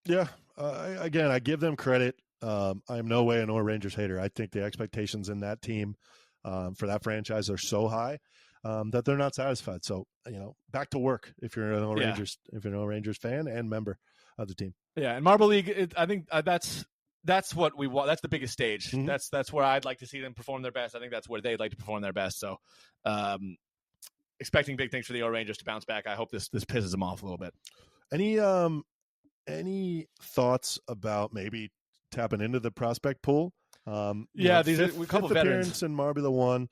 Yeah. Again, I give them credit. I am no way an Rangers hater. I think the expectations in that team for that franchise are so high that they're not satisfied. So, back to work if you're an Rangers fan and member of the team. Yeah, and Marble League, I think that's what we want. That's the biggest stage. Mm-hmm. That's where I'd like to see them perform their best. I think that's where they'd like to perform their best. So, expecting big things for the Rangers to bounce back. I hope this pisses them off a little bit. Any thoughts about maybe tapping into the prospect pool? These are a couple fifth veterans appearance in Marbula 1.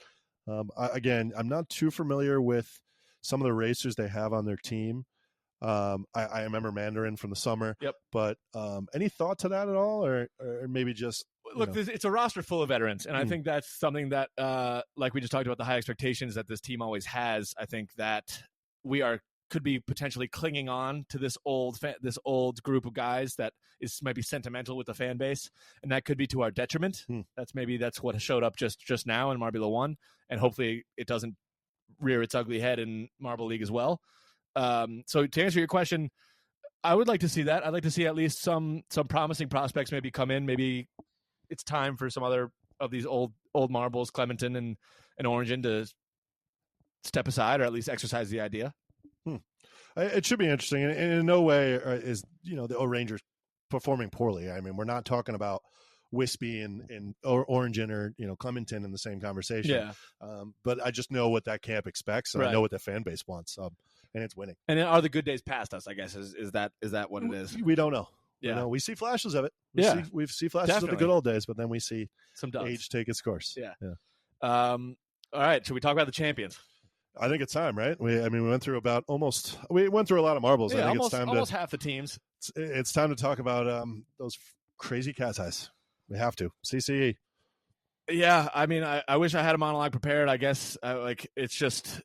I'm not too familiar with some of the racers they have on their team. I remember Mandarin from the summer. Yep. But any thought to that at all, or maybe just look? It's a roster full of veterans, and I think that's something that, like we just talked about, the high expectations that this team always has. I think that we could be potentially clinging on to this old group of guys that might be sentimental with the fan base, and that could be to our detriment. That's what showed up just now in Marbula 1, and hopefully it doesn't rear its ugly head in Marble League as well. So to answer your question, I would like to see that. I'd like to see at least some promising prospects maybe come in. Maybe it's time for some other of these old marbles, Clementon and Orangen, to step aside or at least exercise the idea. It should be interesting, and in no way is the Rangers performing poorly. I mean, we're not talking about Wispy and Orangen or Clementon in the same conversation. Yeah. But I just know what that camp expects, and I know what the fan base wants, and it's winning. And are the good days past us? I guess is that what it is? We don't know. Yeah, we see flashes of it. We see flashes Definitely. of the good old days, but then we see some duds. Age take its course. Yeah. All right. Should we talk about the champions? I think it's time, right? We went through a lot of marbles. Yeah, I think almost half the teams. It's time to talk about those crazy cat's eyes. We have to. CCE. Yeah, I wish I had a monologue prepared. I guess it's just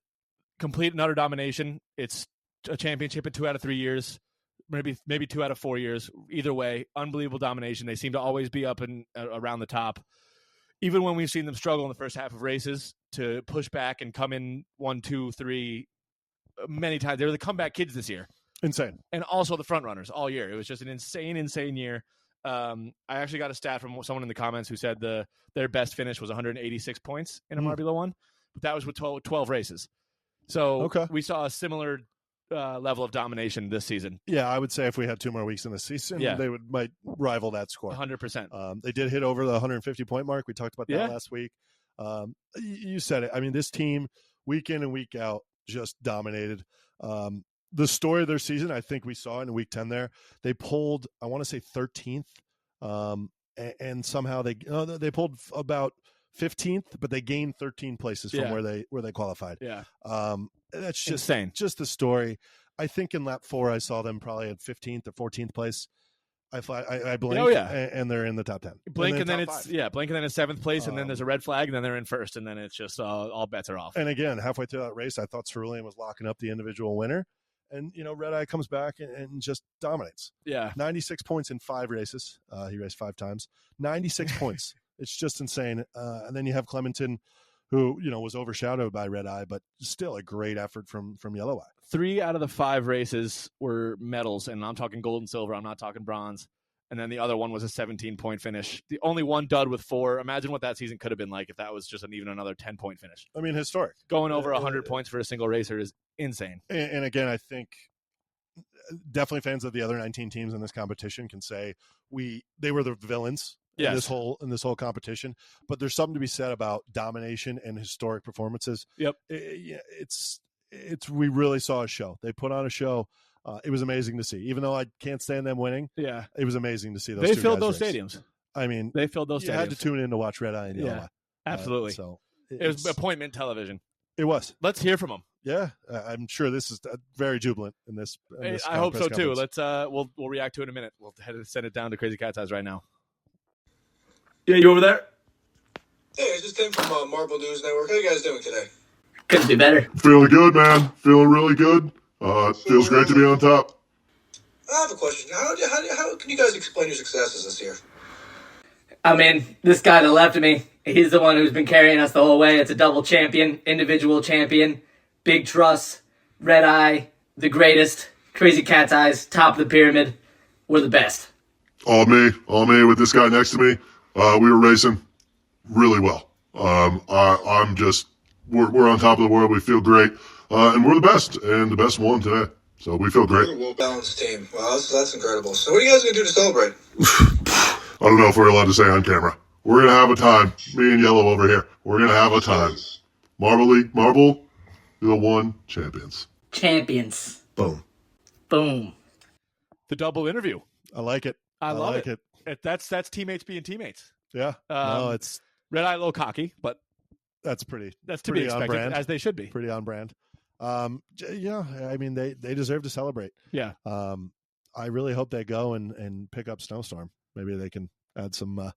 complete and utter domination. It's a championship in 2 out of 3 years, maybe 2 out of 4 years. Either way, unbelievable domination. They seem to always be up and around the top. Even when we've seen them struggle in the first half of races to push back and come in 1, 2, 3 many times. They were the comeback kids this year. Insane. And also the front runners all year. It was just an insane year. I actually got a stat from someone in the comments who said their best finish was 186 points in a Marbula 1, but that was with 12 races. So we saw a similar level of domination this season. Yeah, I would say if we had 2 more weeks in the season, they might rival that score. 100%. They did hit over the 150-point mark. We talked about that last week. You said it. I mean, this team, week in and week out, just dominated. The story of their season, I think we saw in week 10 there. They pulled, I want to say 13th, and somehow they pulled about 15th, but they gained 13 places from where they qualified. Yeah. That's just insane. Just the story. I think in lap 4, I saw them probably at 15th or 14th place. I blink, and they're in the top 10. Blink, and then it's 7th place, and then there's a red flag, and then they're in first, and then it's just all bets are off. And again, halfway through that race, I thought Cerulean was locking up the individual winner. And, Red Eye comes back and just dominates. Yeah. 96 points in 5 races. He raced 5 times. 96 points. It's just insane. And then you have Clementon, who, was overshadowed by Red Eye, but still a great effort from Yellow Eye. 3 out of the 5 races were medals, and I'm talking gold and silver. I'm not talking bronze. and then the other one was a 17-point finish. The only one dud with 4. Imagine what that season could have been like if that was just even another 10-point finish. I mean, historic. Going over 100 points for a single racer is insane. And again, I think definitely fans of the other 19 teams in this competition can say they were the villains in this whole competition. But there's something to be said about domination and historic performances. Yep, we really saw a show. They put on a show. It was amazing to see. Even though I can't stand them winning, it was amazing to see those. They two filled guys those race. stadiums. I mean, they filled those stadiums. You had to tune in to watch Red Eye and Yellow Eye. Absolutely. So it was appointment television. It was. Let's hear from them. Yeah, I'm sure this is very jubilant in this. I hope so too. Let's we'll react to it in a minute. We'll send it down to Crazy Cat's Eyes right now. Yeah, you over there? Hey, it's just Tim from Marble News Network. How you guys doing today? Couldn't be better. Feeling good, man. Feeling really good. Feels great to be on top. I have a question. How can you guys explain your successes this year? I mean, this guy to the left of me, he's the one who's been carrying us the whole way. It's a double champion, individual champion, big truss, Red Eye, the greatest, Crazy Cat's Eyes, top of the pyramid. We're the best. All me with this guy next to me. We were racing really well. I'm just, we're on top of the world. We feel great. And we're the best, and the best won today. So we feel great. We're a well-balanced team. Wow, that's incredible. So what are you guys going to do to celebrate? I don't know if we're allowed to say on camera. We're going to have a time. Me and Yellow over here. We're going to have a time. Marble League, Marble, you're the one champions. Champions. Boom. Boom. The double interview. I like it. I love it. That's teammates being teammates. Yeah. No, it's Red Eye a little cocky, but that's to be expected, brand. as they should be. Pretty on brand. Yeah, I mean they deserve to celebrate. Yeah. I really hope they go and pick up Snowstorm. Maybe they can add some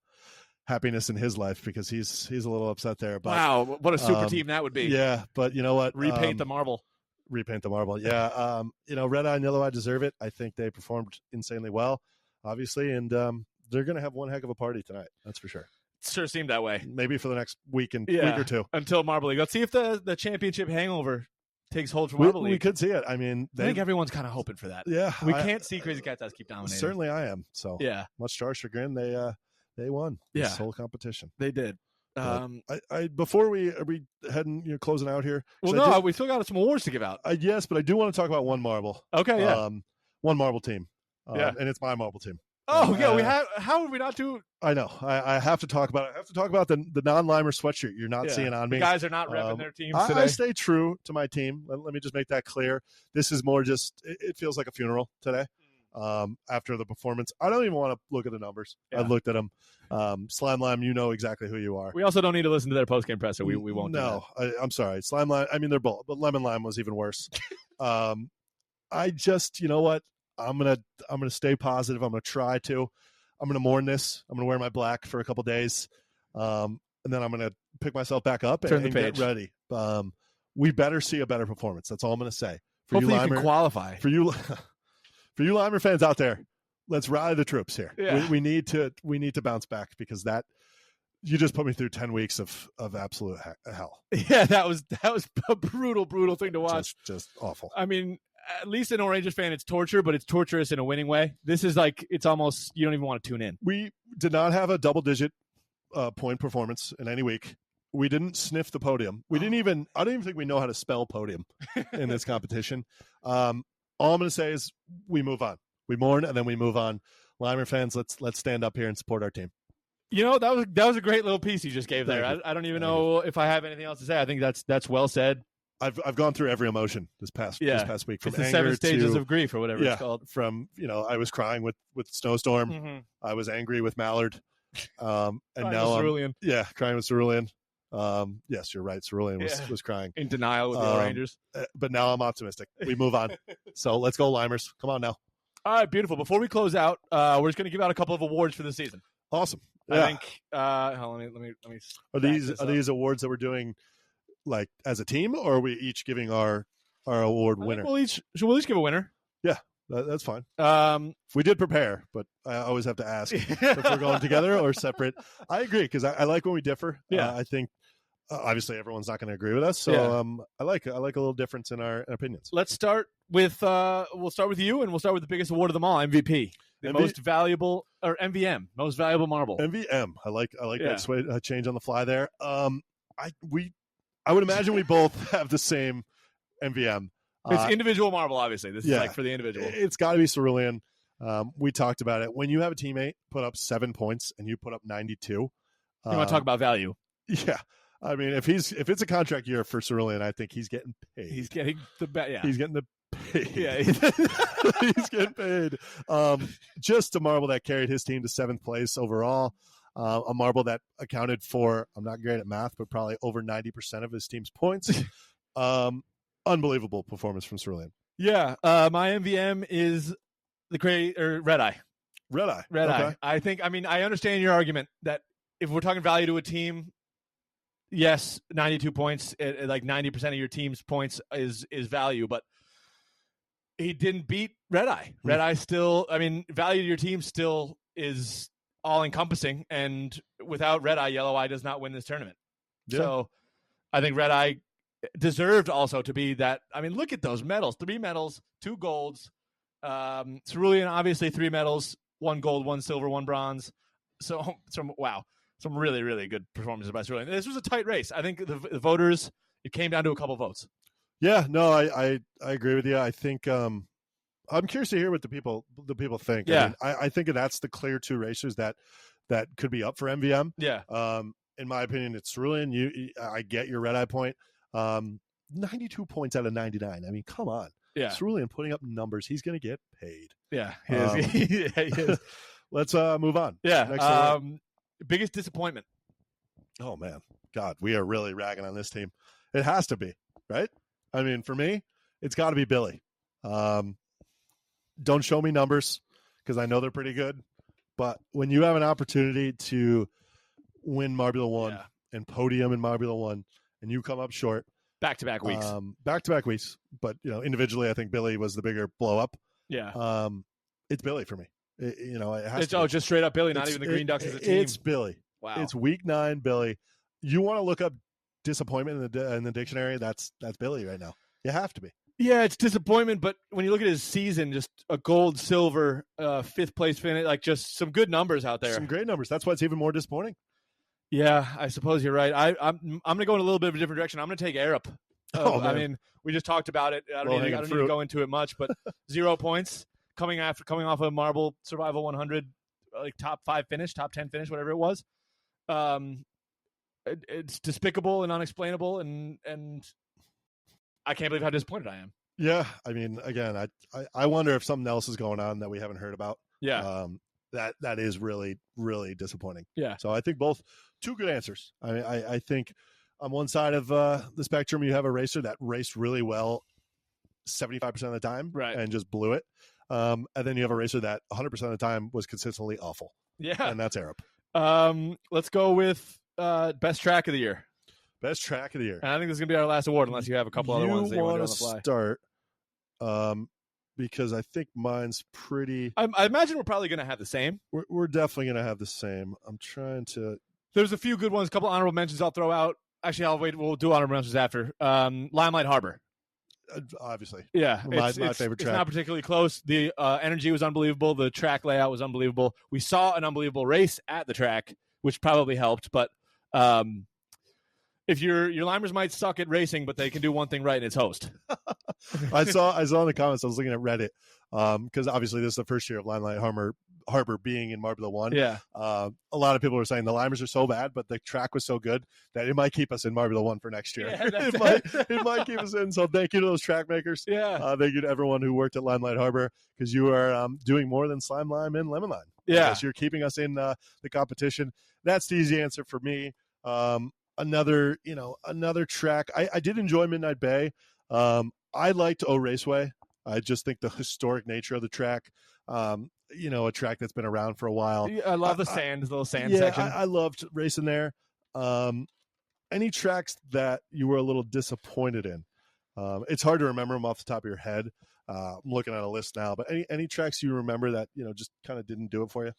happiness in his life because he's a little upset there. But, wow, what a super team that would be. Yeah, but you know what? Repaint the marble. Repaint the marble. Yeah. Red Eye and Yellow Eye deserve it. I think they performed insanely well, obviously, and they're going to have one heck of a party tonight. That's for sure. Sure seemed that way. Maybe for the next week or two. Until Marble League. Let's see if the championship hangover takes hold for Marble League. We could see it. I mean, I think everyone's kind of hoping for that. Yeah. We can't see Crazy Cat's Eyes keep dominating. Certainly I am. So yeah. Much to our chagrin, they won this whole competition. They did. Before we heading closing out here. Well, we still got some awards to give out. Yes, but I do want to talk about one marble. Okay, yeah. One marble team. Yeah. And it's my marble team. Oh, yeah, we have. How would we not do? I know. I have to talk about it. I have to talk about the non-Limer sweatshirt you're not seeing on me. The guys are not repping their teams today. I stay true to my team. Let me just make that clear. This is more just, it feels like a funeral today after the performance. I don't even want to look at the numbers. Yeah. I've looked at them. Slime Lime, you know exactly who you are. We also don't need to listen to their post-game presser. We won't No, do that. I'm sorry. Slime Lime, I mean, they're both, but Lemon Lime was even worse. I just, you know what? I'm gonna stay positive. I'm gonna try to. I'm gonna mourn this. I'm gonna wear my black for a couple days, and then I'm gonna pick myself back up and get ready. We better see a better performance. That's all I'm gonna say. Hopefully you can qualify. For you Limer fans out there, let's rally the troops here. Yeah. We need to bounce back because that you just put me through 10 weeks of absolute hell. Yeah, that was a brutal thing to watch. Just awful. I mean, at least an Rangers fan, it's torture, but it's torturous in a winning way. This is like, it's almost, you don't even want to tune in. We did not have a double-digit point performance in any week. We didn't sniff the podium. I don't even think we know how to spell podium in this competition. All I'm going to say is we move on. We mourn, and then we move on. Limer fans, let's stand up here and support our team. You know, that was a great little piece you just gave there. I don't even know if I have anything else to say. I think that's well said. I've gone through every emotion this past week. From it's the anger 7 stages to, of grief or whatever it's called. From I was crying with Snowstorm. Mm-hmm. I was angry with Mallard. And crying now with Cerulean. Crying with Cerulean. Yes, you're right. Cerulean was crying in denial with the Rangers. But now I'm optimistic. We move on. So let's go, Limers. Come on now. All right, beautiful. Before we close out, we're just going to give out a couple of awards for the season. Awesome. I think. Let me. Are these awards that we're doing like as a team, or are we each giving our award winner? We'll each give a winner. Yeah, that's fine. We did prepare, but I always have to ask if we're going together or separate. I agree because I like when we differ. Yeah, I think obviously everyone's not going to agree with us, so I like a little difference in our opinions. Let's start with we'll start with you, and we'll start with the biggest award of them all, MVP. the most valuable, or MVM, most valuable marble. MVM. I like that change on the fly there. I would imagine we both have the same MVM. It's individual marble, obviously. This is like for the individual. It's got to be Cerulean. We talked about it. When you have a teammate put up 7 points and you put up 92, you want to talk about value? Yeah, I mean, if it's a contract year for Cerulean, I think he's getting paid. He's getting the Yeah, he's getting the paid. Yeah, he's getting paid. Just a marble that carried his team to 7th place overall. A marble that accounted for, I'm not great at math, but probably over 90% of his team's points. Unbelievable performance from Cerulean. Yeah, my MVM is the Red Eye. Red Eye. Okay. I understand your argument that if we're talking value to a team, yes, 92 points, like 90% of your team's points is value, but he didn't beat Red Eye. Red Eye still, value to your team still is all encompassing, and without Red Eye, Yellow Eye does not win this tournament. Yeah. So I think Red Eye deserved also to be that. Look at those medals: 3 medals, 2 golds. Cerulean, obviously 3 medals, 1 gold, 1 silver, 1 bronze. So some really, really good performances by Cerulean. This was a tight race. I think the voters, it came down to a couple votes. Yeah, no, I agree with you. I think I'm curious to hear what the people think. Yeah, I think that's the clear 2 racers that could be up for MVM. Yeah. In my opinion, it's Cerulean. I get your Red Eye point. 92 points out of 99. Come on. Yeah. Cerulean putting up numbers. He's going to get paid. Yeah, he is. He is. Let's move on. Yeah. Next biggest disappointment. Oh man, God, we are really ragging on this team. It has to be, right? For me, it's got to be Billy. Don't show me numbers because I know they're pretty good. But when you have an opportunity to win Marbula 1 and podium in Marbula 1 and you come up short. Back-to-back weeks. Back-to-back weeks. But, individually, I think Billy was the bigger blow-up. Yeah. It's Billy for me. It has to be. Just straight up Billy, not even the Green Ducks as a team. It's Billy. Wow. It's week 9, Billy. You want to look up disappointment in the dictionary, that's Billy right now. You have to be. Yeah, it's disappointment, but when you look at his season, just a gold, silver, 5th place finish, like just some good numbers out there. Some great numbers. That's why it's even more disappointing. Yeah, I suppose you're right. I'm going to go in a little bit of a different direction. I'm going to take Arup. We just talked about it. I don't need to go into it much, but 0 points coming off a Marble Survival 100, like top 5 finish, top 10 finish, whatever it was. It's despicable and unexplainable, and I can't believe how disappointed I am. Yeah, again, I wonder if something else is going on that we haven't heard about. Yeah. That is really, really disappointing. Yeah. So I think both 2 good answers. I think on one side of the spectrum, you have a racer that raced really well 75% of the time and just blew it. And then you have a racer that 100% of the time was consistently awful. Yeah. And that's Arup. Let's go with best track of the year. Best track of the year. And I think this is going to be our last award unless you have a couple other ones that you want to do on the fly. Start, because I think mine's pretty... I imagine we're probably going to have the same. We're definitely going to have the same. I'm trying to... There's a few good ones, a couple honorable mentions I'll throw out. Actually, I'll wait. We'll do honorable mentions after. Limelight Harbor. Obviously. Yeah. My favorite track. It's not particularly close. The energy was unbelievable. The track layout was unbelievable. We saw an unbelievable race at the track, which probably helped. But if your limers might suck at racing, but they can do one thing right, and it's host. I saw in the comments, I was looking at Reddit, because obviously this is the first year of Limelight Harbor being in Marbula 1. Yeah. A lot of people were saying the limers are so bad, but the track was so good that it might keep us in Marbula 1 for next year. Yeah, it might keep us in. So thank you to those track makers. Yeah. Thank you to everyone who worked at Limelight Harbor, because you are doing more than Slime Lime and Lemon Lime. Yeah. So you're keeping us in the competition. That's the easy answer for me. Another track. I did enjoy Midnight Bay. I liked O Raceway. I just think the historic nature of the track, a track that's been around for a while. I love the little sand section. I loved racing there. Any tracks that you were a little disappointed in? It's hard to remember them off the top of your head. I'm looking at a list now, but any tracks you remember that, just kind of didn't do it for you?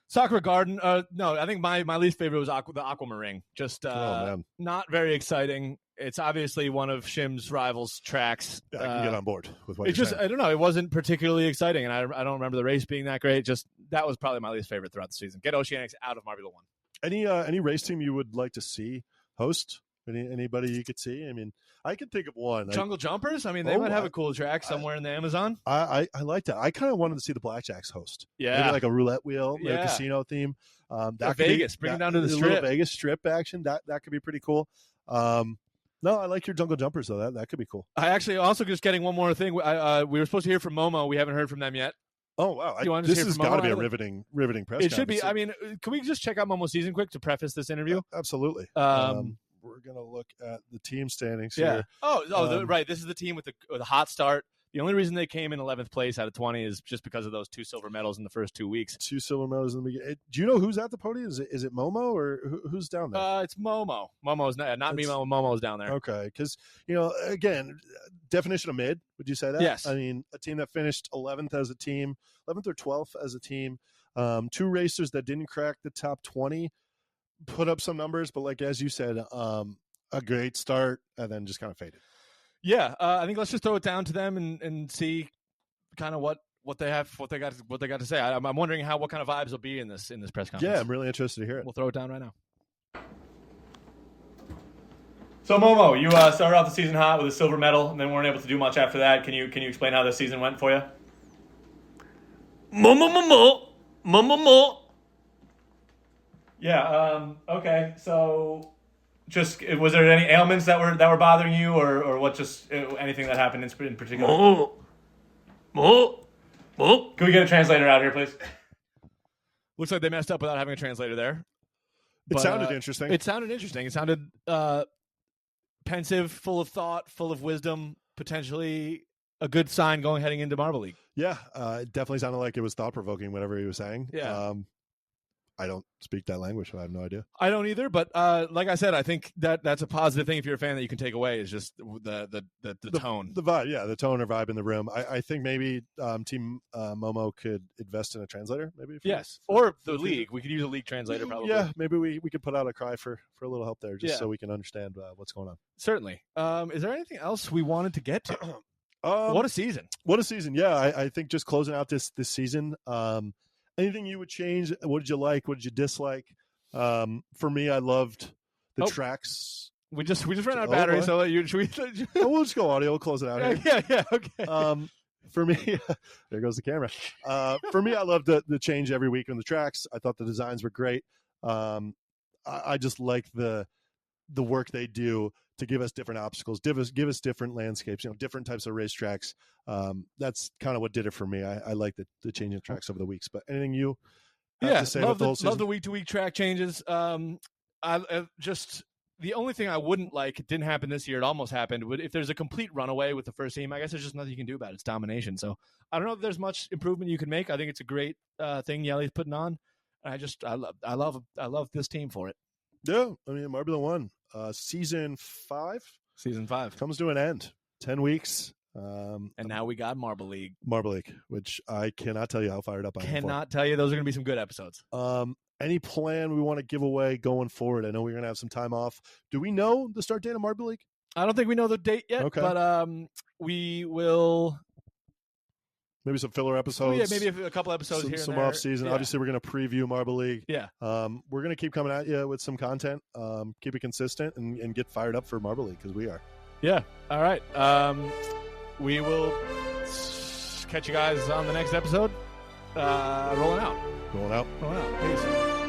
Sakura Garden. No, I think my least favorite was the Aquamarine. Just not very exciting. It's obviously one of Shim's rivals' tracks. Yeah, I can get on board with what It's you're just, saying. I don't know. It wasn't particularly exciting, and I don't remember the race being that great. Just that was probably my least favorite throughout the season. Get Oceanics out of Marbula 1. Any race team you would like to see host? Anybody you could see? I mean, I could think of one. Jungle Jumpers? I mean, they might have a cool track somewhere in the Amazon. I like that. I kind of wanted to see the Blackjacks host. Yeah. Maybe like a roulette wheel, Yeah. a casino theme. That could Vegas, bring it down to the little strip. Vegas strip action. That could be pretty cool. No, I like your Jungle Jumpers though. That could be cool. I actually also just getting one more thing. We were supposed to hear from Momo. We haven't heard from them yet. Oh wow! You want to This hear has from got to Momo? be a riveting press. It should be. conference. I mean, can we just check out Momo's season quick to preface this interview? Absolutely. We're gonna look at the team standings Yeah. here. Right. This is the team with a hot start. The only reason they came in 11th place out of 20 is just because of those 2 silver medals in the first 2 weeks. 2 silver medals in the beginning. Do you know who's at the podium? Is it Momo or who's down there? It's Momo. Momo's not me. Momo's down there. Okay, because again, definition of mid. Would you say that? Yes. I mean, a team that finished 11th as a team, 11th or 12th as a team. 2 racers that didn't crack the top 20, put up some numbers, but like as you said, a great start and then just kind of faded. Yeah, I think let's just throw it down to them and see kind of what they have, what they got to say. I'm wondering what kind of vibes will be in this press conference. Yeah, I'm really interested to hear it. We'll throw it down right now. So Momo, you started off the season hot with a silver medal, and then weren't able to do much after that. Can you explain how the season went for you? Momo. Yeah. Okay. So, just was there any ailments that were bothering you, or what? Just anything that happened in particular? Mo. Can we get a translator out here, please? Looks like they messed up without having a translator there. It sounded interesting. It sounded interesting. It sounded pensive, full of thought, full of wisdom. Potentially a good sign heading into Marble League. Yeah, it definitely sounded like it was thought provoking. Whatever he was saying. Yeah. I don't speak that language, so I have no idea. I don't either, but like I said, I think that's a positive thing if you're a fan that you can take away is just the tone. The vibe, yeah, the tone or vibe in the room. I think maybe Team Momo could invest in a translator, maybe. Or the league. We could use a league translator probably. Yeah, maybe we could put out a cry for a little help there, just so we can understand what's going on. Certainly. Is there anything else we wanted to get to? What a season. What a season. Yeah, I think just closing out this season, anything you would change? What did you like? What did you dislike? For me, I loved the tracks. We just ran out of battery, so should we? We'll just go audio. We'll close it out here. Yeah, okay. For me, there goes the camera. For me, I loved the change every week on the tracks. I thought the designs were great. I just like the work they do to give us different obstacles, give us different landscapes, different types of racetracks. That's kind of what did it for me. I like the changing tracks over the weeks. But anything you have to say about the whole season? Love the week-to-week track changes. I just the only thing I wouldn't like, it didn't happen this year. It almost happened. If there's a complete runaway with the first team, I guess there's just nothing you can do about it. It's domination. So I don't know if there's much improvement you can make. I think it's a great thing Jelle's putting on. I love this team for it. Yeah, I mean, Marbula 1, season 5. Season 5 comes to an end. 10 weeks. And now we got Marble League. Marble League, which I cannot tell you how fired up I am. Cannot tell you. Those are going to be some good episodes. Any plan we want to give away going forward? I know we're going to have some time off. Do we know the start date of Marble League? I don't think we know the date yet, but we will. Maybe some filler episodes. Yeah, maybe a couple episodes here and some there. off season. Yeah. Obviously, we're going to preview Marble League. Yeah. We're going to keep coming at you with some content. Keep it consistent and get fired up for Marble League because we are. Yeah. All right. We will catch you guys on the next episode. Rolling out. Rolling out. Peace.